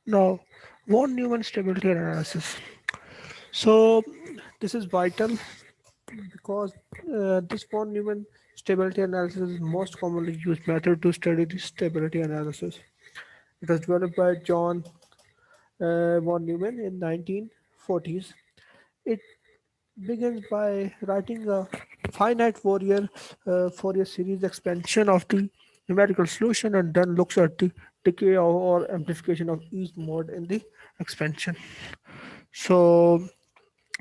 Now, Von-Neumann stability analysis. So this is vital because this Von-Neumann stability analysis is most commonly used method to study the stability analysis. It was developed by John von Neumann in 1940s. It begins by writing a finite Fourier series expansion of the numerical solution and then looks at the decay or amplification of each mode in the expansion. So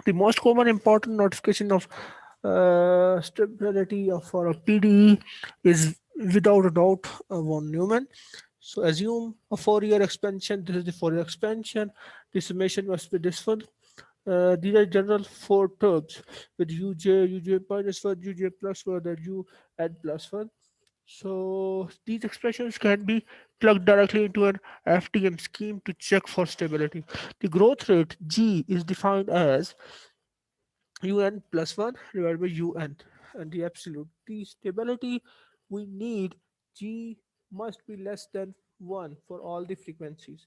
the most common important notification of stability for a PDE is without a doubt von Neumann. So assume a Fourier expansion. This is the Fourier expansion. The summation must be this one. These are general four terms with uj minus 1, uj plus 1, and un plus 1. So these expressions can be plugged directly into an FTM scheme to check for stability. The growth rate G is defined as un plus 1 divided by un, and the absolute. The stability we need G must be less than 1 for all the frequencies.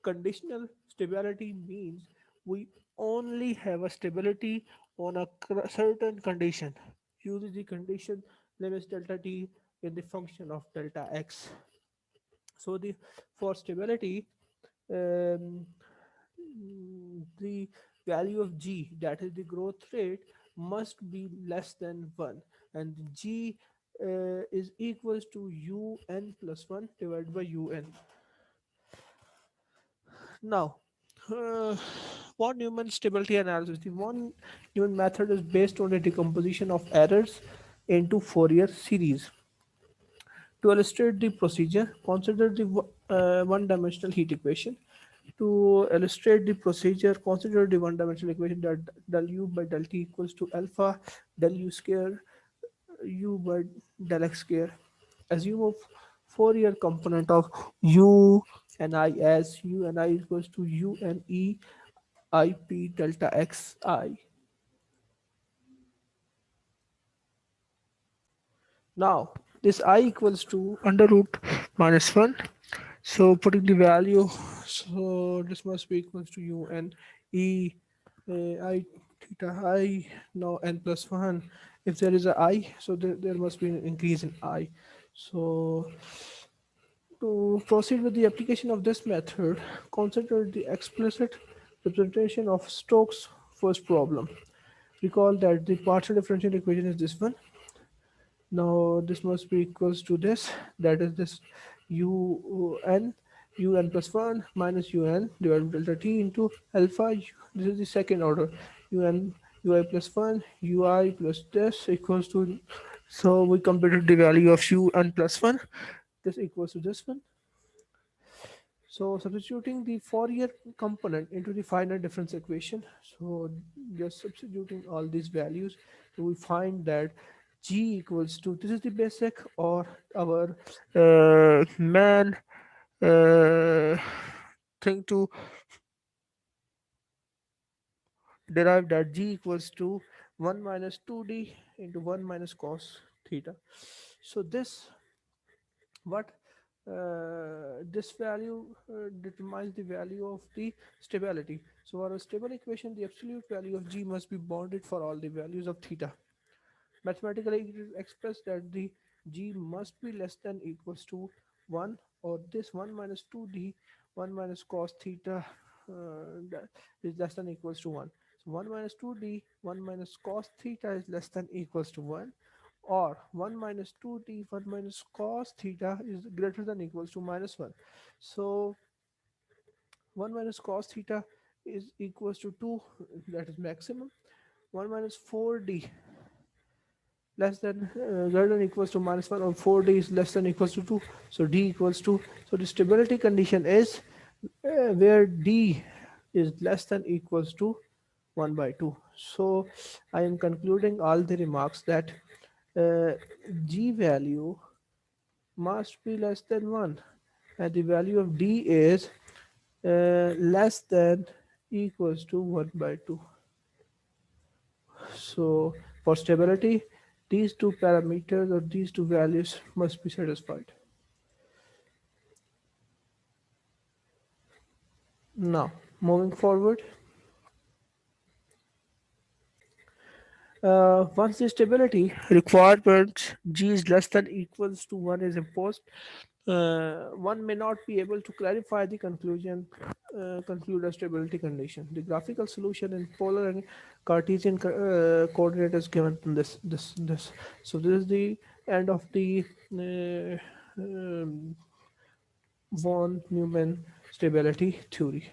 Conditional stability means we only have a stability on a certain condition. Uses the condition limits delta t in the function of delta x. So the for stability, um, the value of g, that is the growth rate, must be less than 1, and g is equals to un plus 1 divided by un. Now, uh, von Neumann stability analysis. The von Neumann method is based on the decomposition of errors into Fourier series. To illustrate the procedure, consider the one-dimensional heat equation. To illustrate the procedure, consider the one-dimensional equation that del u by del t equals to alpha del u square u by del x square. Assume a Fourier component of u and I as u and I equals to u and e I p delta x I. Now this I equals to under root minus 1. So putting the value, so this must be equals to u and e I theta I, now n plus 1. If there is a I, so there must be an increase in I. So to proceed with the application of this method, consider the explicit representation of Stokes' first problem. Recall that the partial differential equation is this one. Now this must be equals to this, that is this un un plus 1 minus un divided by delta t into alpha. This is the second order, un ui plus 1 ui plus this equals to, so we computed the value of un plus 1, this equals to this one. So substituting the Fourier component into the finite difference equation, so just substituting all these values, so we find that G equals to, this is the basic or our man uh, thing to derive that G equals to 1 minus 2D into 1 minus cos theta. So this what this value determines the value of the stability. So for a stable equation, the absolute value of G must be bounded for all the values of theta. Mathematically, it is expressed that the G must be less than equals to 1, or this 1 minus 2D 1 minus cos theta that is less than equals to 1. So 1 minus 2D 1 minus cos theta is less than equals to 1, or 1 minus 2D 1 minus cos theta is greater than equals to minus 1. So 1 minus cos theta is equals to 2, that is maximum. 1 minus 4D less than greater than equals to minus 1, or 4D is less than equals to 2, so D equals to, so the stability condition is where D is less than equals to 1 by 2. So I am concluding all the remarks that uh, G value must be less than 1, and the value of D is less than equals to 1 by 2. So for stability, these two parameters or these two values must be satisfied. Now, moving forward, once the stability requirement g is less than equals to 1 is imposed, one may not be able to clarify the conclude a stability condition. The graphical solution in polar and Cartesian coordinate is given in this. So this is the end of the uh, von Neumann stability theory.